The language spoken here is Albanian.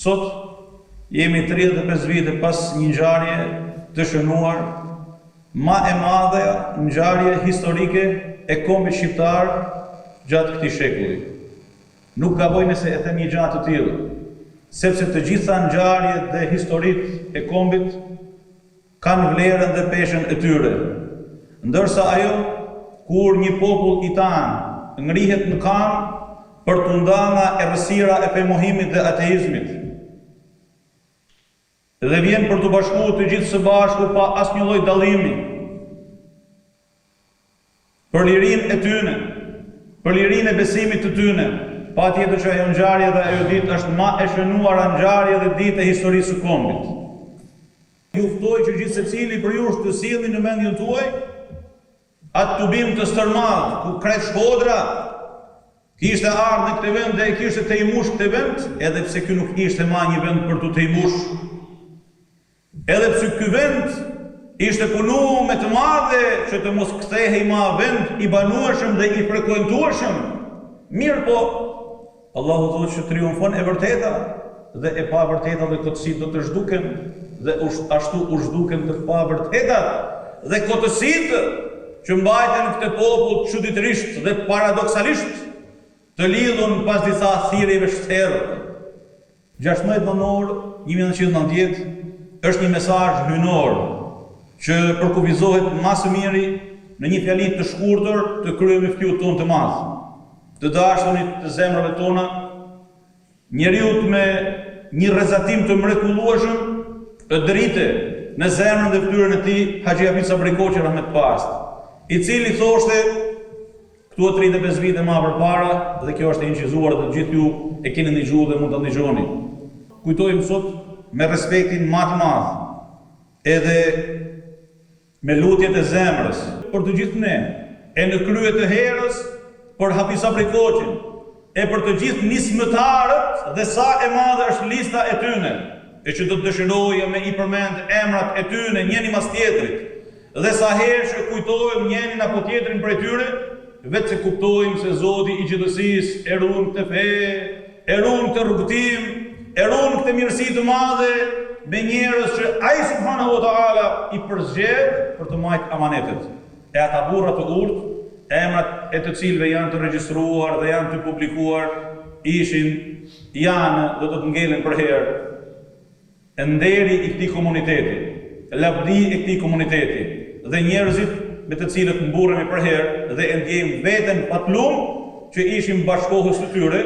Sot jemi 35 vite pas një ngjarje të shënuar, ma e madhe ngjarje historike e kombit shqiptar gjatë këtij shekulli. Nuk gaboj nëse e them një gjë të tillë, sepse të gjitha ngjarjet dhe historitë e kombit kanë vlerën dhe peshën e tyre. Ndërsa ajo, kur një popull i tanë ngrihet në kam për të ndarë nga errësira e pemohimit dhe ateizmit, dhe vjen për të bashkuar të gjithë së bashku pa asnjë lloj dallimi, për lirinë e tyre, për lirinë e besimit të tyre, patjetër që ajo ngjarje dhe ajo ditë është më e shënuara ngjarje dhe ditë e historisë së kombit. Ju ftoj që gjithë secili për ju të sillni në mendjen tuaj atë tubim të stërmadh, ku Krejt Shkodra kishte ardhur në këtë vend dhe kishte tejmush këtë vend, edhe pse ky nuk ishte më një vend për të tejmush. Edhe pse ky vend ishte punuar me të madhe që të mos kthehej më vend i banueshëm dhe i frekuentueshëm. Mirë po, Allahu thotë që triumfon e vërteta dhe e pa vërteta dhe kotësit do të zhduken, dhe ashtu u zhduken të pa vërtetat dhe kotësit që mbajten këtë popull çuditërisht dhe paradoksalisht të lidhun pas disa thirrjeve shtërë. 16 nënor 1990 është një mesazh hyjnor që përkufizohet më së miri në një fjali të shkurtër të kryemiftiut tonë të madh. Të dashurit të zemrave tona, njeriu me një rrezatim të mrekullueshëm të drite në zemrën dhe fytyrën e tij Haxhi Hafidh Sabri Koçi rahmet past, i cili thoshte këtu 35 vite më përpara, dhe kjo është e incizuar dhe gjithë ju e keni dëgjuar dhe mund ta dëgjoni. Kujtojmë sot me respektin më të madh edhe me lutjet e zemrës për të gjithë ne, e në krye të herës për Hafidh Sabri Koçin, e për të gjithë nismëtarët dhe sa e madhe është lista e tyre, e që do të dëshiroja me i përmend emrat e tyre njëri mas tjetrit, dhe sa herë që kujtojmë njërin apo tjetrin prej tyre, vetë se kuptojmë se Zoti i gjithësisë e ruan këtë fe, e ruan këtë rrugtim, e ruan këtë mirësi të madhe me njerëz që ai subhanahu wa taala i përzgjedh për të marrë amanetet. E ata burra të urtë, emrat e të cilëve janë të regjistruar dhe janë të publikuar, janë dhe do të ngelen për herë nderi i këtij komuniteti, lavdi e këtij komuniteti, dhe njerëzit me të cilët mburremi për herë dhe e ndjejmë veten patlum që ishim bashkohës të tyre,